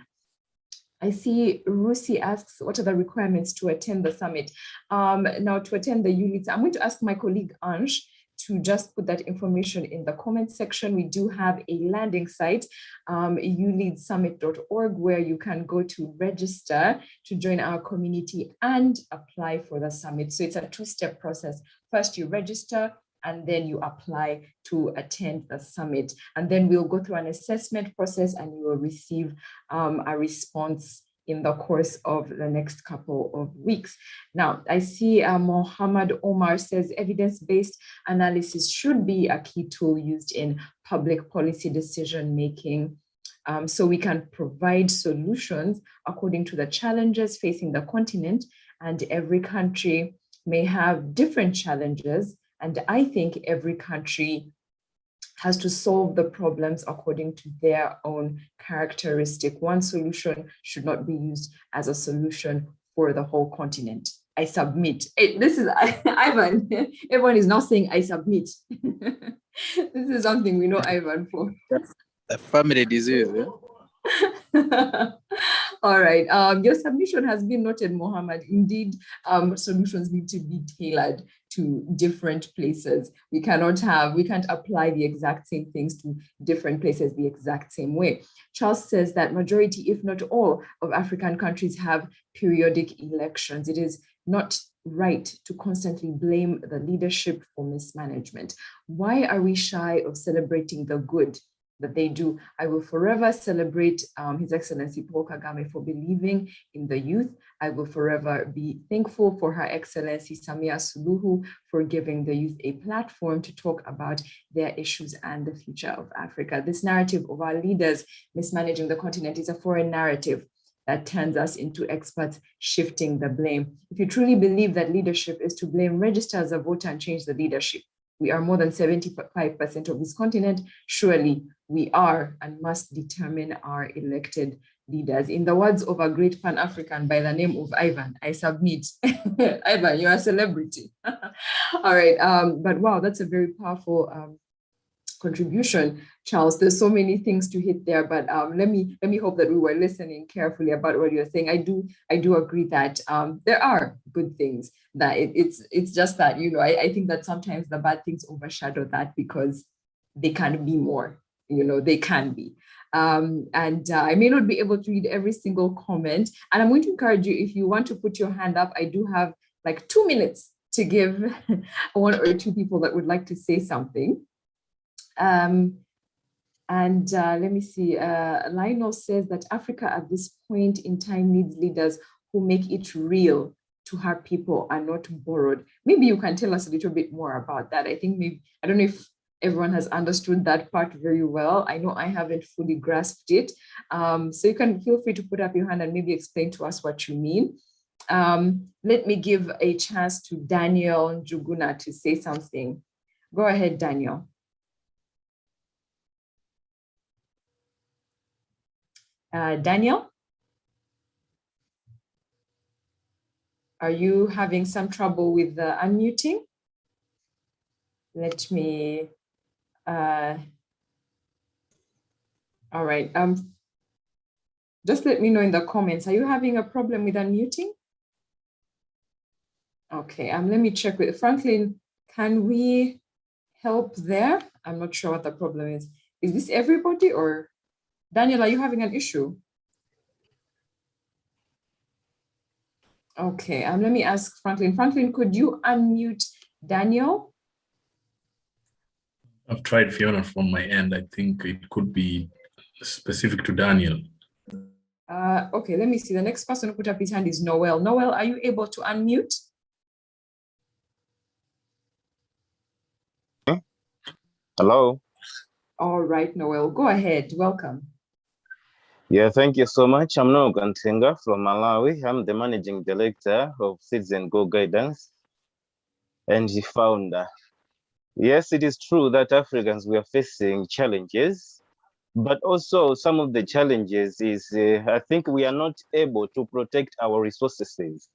I see Rusi asks, what are the requirements to attend the summit? Now to attend the ULEADS, I'm going to ask my colleague Ansh to just put that information in the comment section. We do have a landing site, uleadsummit.org, where you can go to register to join our community and apply for the summit. So it's a two-step process. First, you register, and then you apply to attend the summit. And then we'll go through an assessment process and you will receive a response in the course of the next couple of weeks. Now, I see Mohammed Omar says evidence-based analysis should be a key tool used in public policy decision-making, so we can provide solutions according to the challenges facing the continent, and every country may have different challenges. And I think every country has to solve the problems according to their own characteristic. One solution should not be used as a solution for the whole continent. I submit. Hey, this is Ivan. Everyone is now saying I submit. This is something we know Ivan for. That's a family disease. Yeah? All right. Your submission has been noted, Mohammed. Indeed, solutions need to be tailored to different places. We can't apply the exact same things to different places the exact same way. Charles says that majority, if not all, of African countries have periodic elections. It is not right to constantly blame the leadership for mismanagement. Why are we shy of celebrating the good that they do? I will forever celebrate His Excellency Paul Kagame for believing in the youth. I will forever be thankful for Her Excellency Samia Suluhu for giving the youth a platform to talk about their issues and the future of Africa. This narrative of our leaders mismanaging the continent is a foreign narrative that turns us into experts shifting the blame. If you truly believe that leadership is to blame, register as a voter and change the leadership. We are more than 75% of this continent. Surely we are and must determine our elected leaders. In the words of a great Pan-African by the name of Ivan, I submit. Ivan, you're a celebrity. All right, but wow, that's a very powerful contribution, Charles. There's so many things to hit there, but let me hope that we were listening carefully about what you're saying. I do agree that there are good things. That it's just that, you know, I think that sometimes the bad things overshadow that because they can be more, you know, they can be. And I may not be able to read every single comment, and I'm going to encourage you, if you want to put your hand up, I do have like 2 minutes to give one or two people that would like to say something. Let me see, Lionel says that Africa at this point in time needs leaders who make it real to her people and not borrowed. Maybe you can tell us a little bit more about that. I think I don't know if everyone has understood that part very well. I know I haven't fully grasped it. So you can feel free to put up your hand and maybe explain to us what you mean. Let me give a chance to Daniel Njuguna to say something. Go ahead, Daniel. Daniel? Are you having some trouble with unmuting? Let me, all right. Just let me know in the comments. Are you having a problem with unmuting? Okay, let me check with Franklin. Can we help there? I'm not sure what the problem is. Is this everybody or? Daniel, are you having an issue? Okay, let me ask Franklin. Franklin, could you unmute Daniel? I've tried Fiona from my end. I think it could be specific to Daniel. Okay, let me see. The next person who put up his hand is Noel. Noel, are you able to unmute? Hello. All right, Noel, go ahead. Welcome. Yeah, thank you so much. I'm Noel Gantenga from Malawi. I'm the managing director of Citizen Go Guidance and the founder. Yes, it is true that Africans we are facing challenges, but also some of the challenges is I think we are not able to protect our resources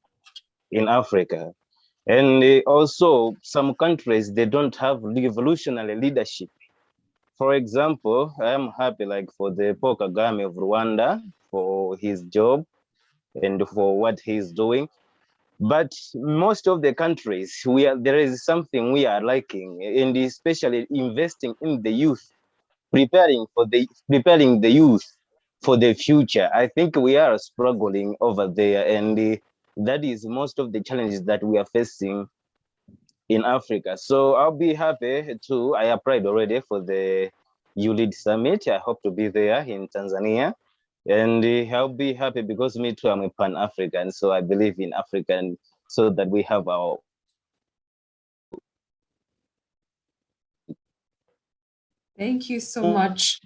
in Africa. And also some countries, they don't have revolutionary leadership. For example, I am happy like for the Paul Kagame of Rwanda for his job and for what he's doing. But most of the countries, there is something we are lacking, and especially investing in the youth, preparing the youth for the future. I think we are struggling over there, and that is most of the challenges that we are facing in Africa. So I'll be happy to, I applied already for the ULEAD Summit. I hope to be there in Tanzania. And I'll be happy because me too, I'm a Pan-African. So I believe in African so that we have our. Thank you so much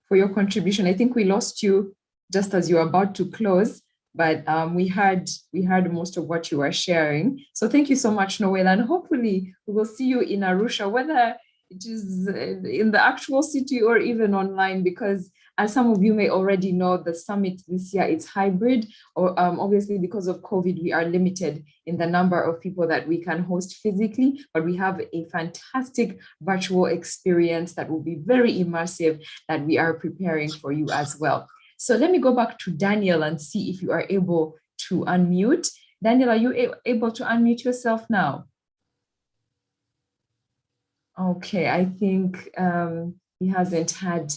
for your contribution. I think we lost you just as you were about to close, but we heard most of what you were sharing. So thank you so much, Noel, and hopefully we will see you in Arusha, whether it is in the actual city or even online, because as some of you may already know, the summit this year is hybrid, or obviously because of COVID, we are limited in the number of people that we can host physically, but we have a fantastic virtual experience that will be very immersive that we are preparing for you as well. So let me go back to Daniel and see if you are able to unmute. Daniel, are you able to unmute yourself now? Okay, I think he hasn't had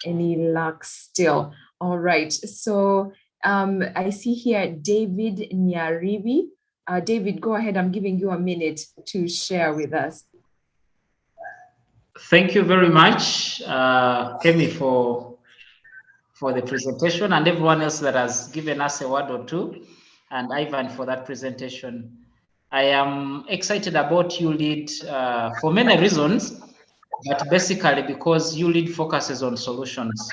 any luck still. All right, so I see here David Nyaribi. David, go ahead. I'm giving you a minute to share with us. Thank you very much, Kemi, for the presentation, and everyone else that has given us a word or two, and Ivan for that presentation. I am excited about ULEAD for many reasons, but basically because ULEAD focuses on solutions,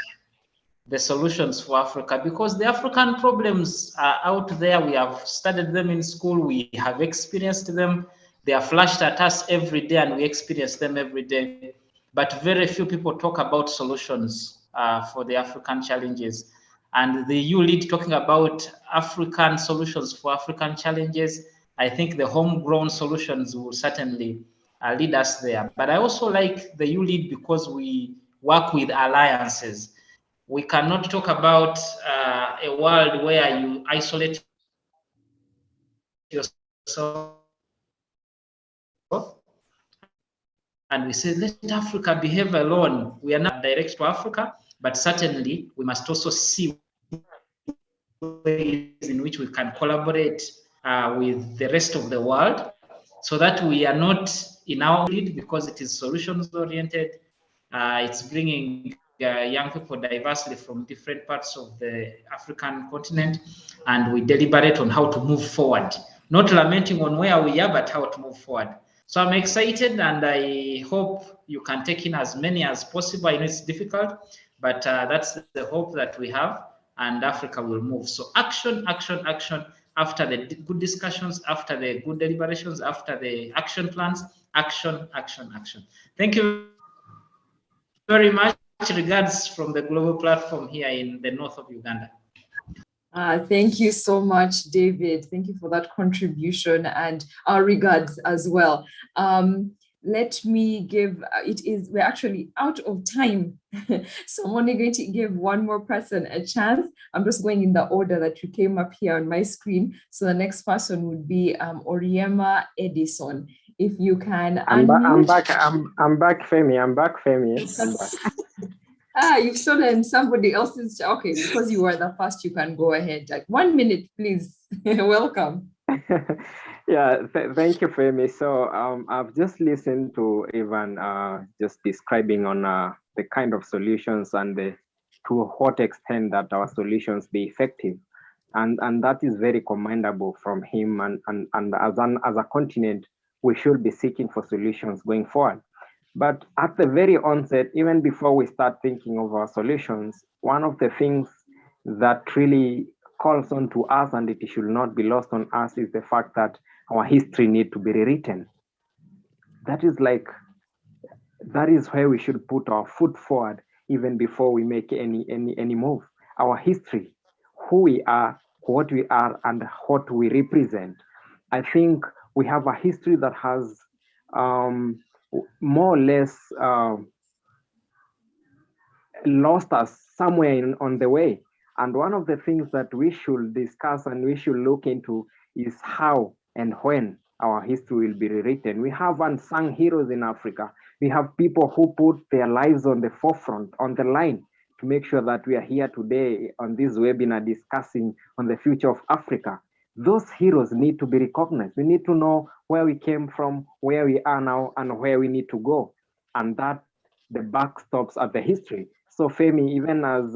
the solutions for Africa, because the African problems are out there. We have studied them in school, we have experienced them, they are flashed at us every day, and we experience them every day. But very few people talk about solutions for the African challenges. And the ULEAD talking about African solutions for African challenges, I think the homegrown solutions will certainly lead us there. But I also like the ULEAD because we work with alliances. We cannot talk about a world where you isolate yourself and we say, let Africa behave alone. We are not direct to Africa, but certainly we must also see ways in which we can collaborate with the rest of the world so that we are not in our lead because it is solutions oriented. It's bringing young people diversely from different parts of the African continent, and we deliberate on how to move forward, not lamenting on where we are, but how to move forward. So I'm excited, and I hope you can take in as many as possible. I know it's difficult, but that's the hope that we have, and Africa will move. So action, action, action. After the good discussions, after the good deliberations, after the action plans, action, action, action. Thank you very much. Regards from the global platform here in the north of Uganda. Thank you so much, David. Thank you for that contribution, and our regards as well. Let me give, we're actually out of time. So I'm only going to give one more person a chance. I'm just going in the order that you came up here on my screen. So the next person would be Oriema Edison. If you can I'm back, Femi. I'm back. You've stolen somebody else's. Okay, because you were the first, you can go ahead. Like 1 minute, please. Welcome. Yeah, thank you, Femi. So I've just listened to Ivan just describing on the kind of solutions and to what extent that our solutions be effective. And that is very commendable from him. And as a continent, we should be seeking for solutions going forward. But at the very onset, even before we start thinking of our solutions, one of the things that really calls on to us, and it should not be lost on us, is the fact that our history needs to be rewritten. That is where we should put our foot forward even before we make any move. Our history, who we are, what we are, and what we represent. I think we have a history that has more or less lost us somewhere on the way. And one of the things that we should discuss and we should look into is how and when our history will be rewritten. We have unsung heroes in Africa. We have people who put their lives on the forefront, on the line, to make sure that we are here today on this webinar discussing on the future of Africa. Those heroes need to be recognized. We need to know where we came from, where we are now, and where we need to go. And that the buck stops at the history. So Femi, even as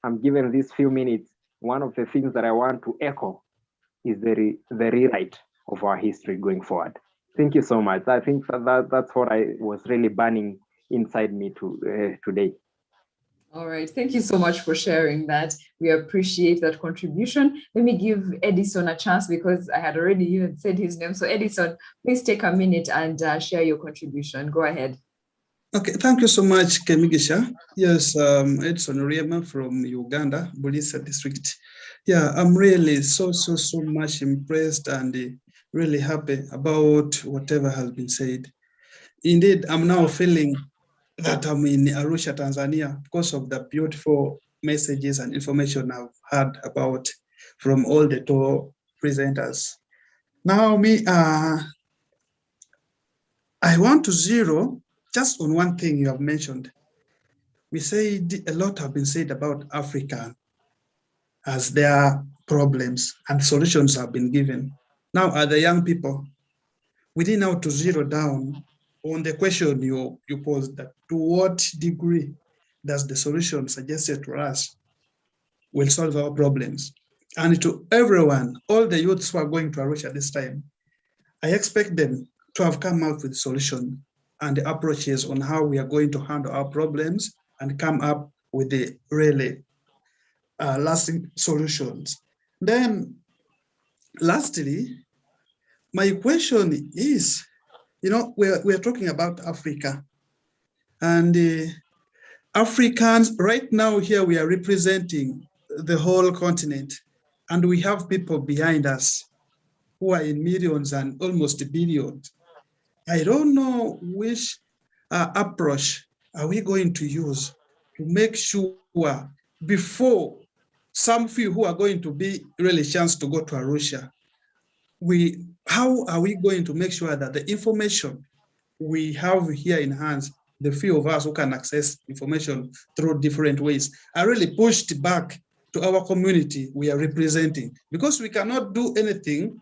I'm given these few minutes, one of the things that I want to echo is the rewrite of our history going forward. Thank you so much. I think that's what I was really burning inside me today. All right, thank you so much for sharing that. We appreciate that contribution. Let me give Edison a chance because I had already even said his name. So Edison, please take a minute and share your contribution. Go ahead. Okay, thank you so much, Kemigisha. Yes, Edson Riema from Uganda, Bulisa district. Yeah, I'm really so much impressed and really happy about whatever has been said. Indeed, I'm now feeling that I'm in Arusha, Tanzania, because of the beautiful messages and information I've heard about from all the two presenters. Now, I want to zero just on one thing you have mentioned. We said a lot have been said about Africa as there are problems and solutions have been given. Now, are the young people, we need now to zero down on the question you posed, that to what degree does the solution suggested to us will solve our problems? And to everyone, all the youths who are going to Arusha this time, I expect them to have come out with solution and the approaches on how we are going to handle our problems and come up with the really lasting solutions. Then lastly, my question is, we're talking about Africa, and Africans right now here, we are representing the whole continent, and we have people behind us who are in millions and almost billions. I don't know which approach are we going to use to make sure before some few who are going to be really chance to go to Arusha, how are we going to make sure that the information we have here in hands, the few of us who can access information through different ways, are really pushed back to our community we are representing? Because we cannot do anything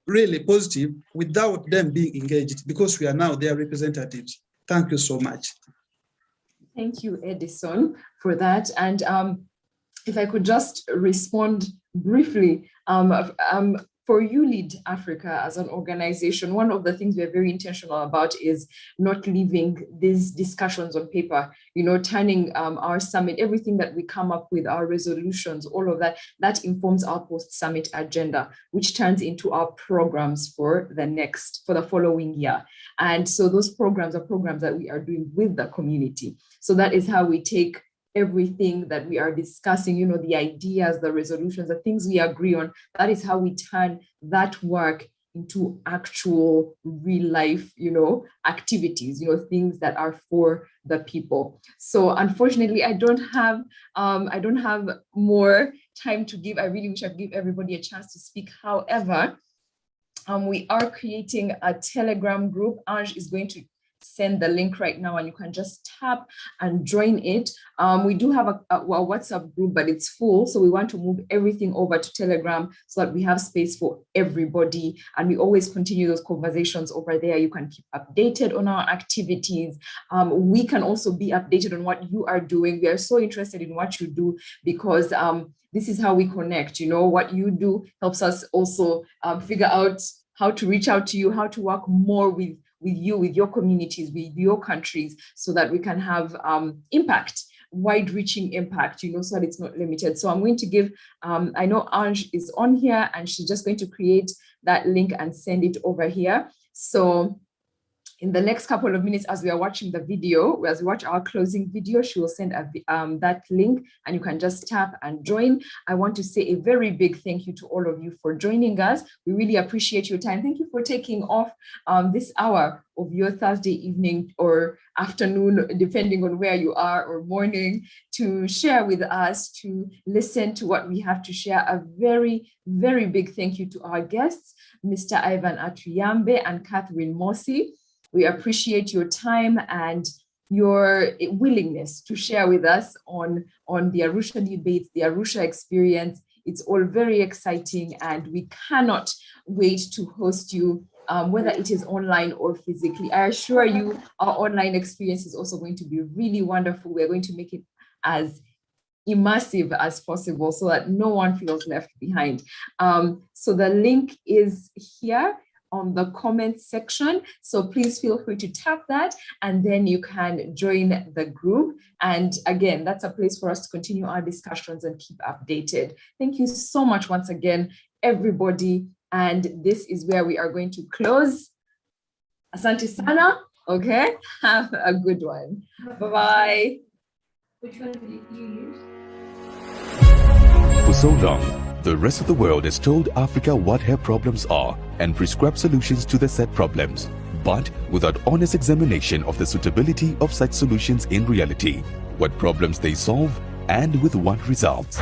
really positive without them being engaged, because we are now their representatives. Thank you so much. Thank you, Edison, for that. And if I could just respond briefly, for ULEAD Africa as an organization, one of the things we're very intentional about is not leaving these discussions on paper, turning our summit, everything that we come up with, our resolutions, all of that, that informs our post-summit agenda, which turns into our programs for the following year. And so those programs are programs that we are doing with the community. So that is how we take everything that we are discussing, the ideas, the resolutions, the things we agree on. That is how we turn that work into actual real life, activities, things that are for the people. So unfortunately, I don't have more time to give. I really wish I could give everybody a chance to speak. However, we are creating a Telegram group. Ange is going to send the link right now, and you can just tap and join it. We do have a WhatsApp group, but it's full. So we want to move everything over to Telegram so that we have space for everybody. And we always continue those conversations over there. You can keep updated on our activities. We can also be updated on what you are doing. We are so interested in what you do because this is how we connect. You know, what you do helps us also figure out how to reach out to you, how to work more with you, with your communities, with your countries, so that we can have impact, wide-reaching impact, you know, so that it's not limited. So I'm going to give, I know Ange is on here, and she's just going to create that link and send it over here. So in the next couple of minutes, as we are watching the video, as we watch our closing video, she will send that link, and you can just tap and join. I want to say a very big thank you to all of you for joining us. We really appreciate your time. Thank you for taking off this hour of your Thursday evening or afternoon, depending on where you are, or morning, to share with us, to listen to what we have to share. A very, very big thank you to our guests, Mr. Ivan Atuyambe and Catherine Mosi. We appreciate your time and your willingness to share with us on the Arusha debates, the Arusha experience. It's all very exciting, and we cannot wait to host you, whether it is online or physically. I assure you, our online experience is also going to be really wonderful. We're going to make it as immersive as possible so that no one feels left behind. So the link is here on the comment section. So please feel free to tap that, and then you can join the group. And again, that's a place for us to continue our discussions and keep updated. Thank you so much once again, everybody. And this is where we are going to close. Asante sana. Okay, have a good one. Bye-bye. Which one did you use? For so long, the rest of the world has told Africa what her problems are and prescribed solutions to the said problems, but without honest examination of the suitability of such solutions in reality, what problems they solve, and with what results.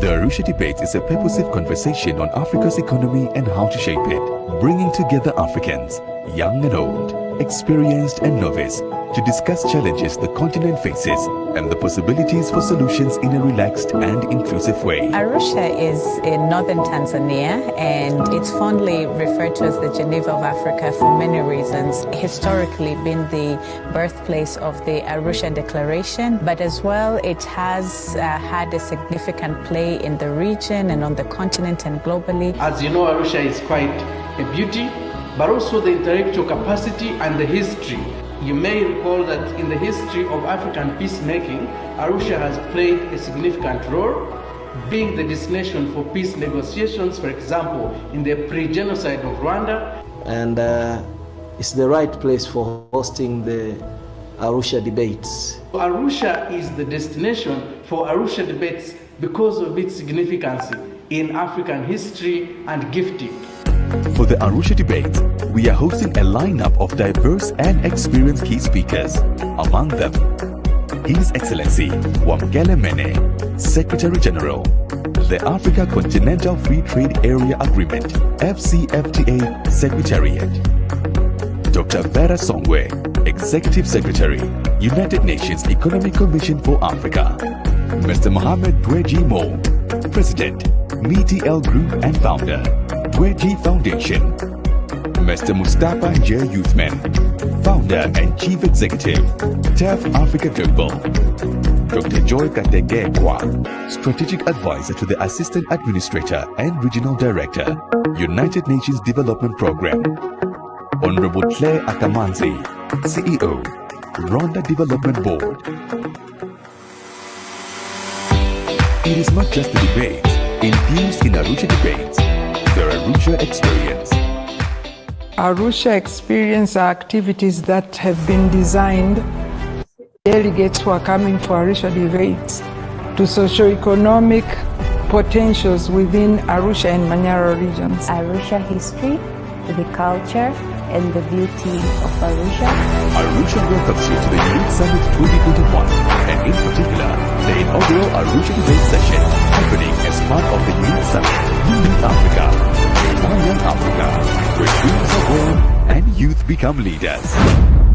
The Arusha Debate is a purposive conversation on Africa's economy and how to shape it, bringing together Africans, young and old, experienced and novice, to discuss challenges the continent faces and the possibilities for solutions in a relaxed and inclusive way. Arusha is in northern Tanzania, and it's fondly referred to as the Geneva of Africa for many reasons. Historically been the birthplace of the Arusha Declaration, but as well it has had a significant play in the region and on the continent and globally. As you know, Arusha is quite a beauty, but also the intellectual capacity and the history. You may recall that in the history of African peacemaking, Arusha has played a significant role, being the destination for peace negotiations, for example, in the pre-genocide of Rwanda. And it's the right place for hosting the Arusha debates. Arusha is the destination for Arusha debates because of its significance in African history and gifting. For the Arusha Debate, we are hosting a lineup of diverse and experienced key speakers. Among them, His Excellency Wamkele Mene, Secretary General, the Africa Continental Free Trade Area Agreement, FCFTA Secretariat, Dr. Vera Songwe, Executive Secretary, United Nations Economic Commission for Africa, Mr. Mohamed Dweji Mo, President, MeTL Group and Founder, Dweji Foundation, Mr. Mustafa J. Youthman, Founder and Chief Executive, TAF Africa Global, Dr. Joy Kategekwa, Strategic Advisor to the Assistant Administrator and Regional Director, United Nations Development Program, Honorable Claire Akamanzi, CEO, Rwanda Development Board. It is not just a debate, infused in Arusha Debates, the Arusha Experience. Arusha Experience are activities that have been designed. Delegates who are coming for Arusha debates to socio-economic potentials within Arusha and Manyara regions. Arusha history, the culture, and the beauty of Arusha. Arusha welcomes you to the Youth Summit 2021, and in particular, the inaugural Arusha Debate session happening as part of the Youth Summit. You Meet Africa, One Young Africa, where dreams are born and you youth become leaders.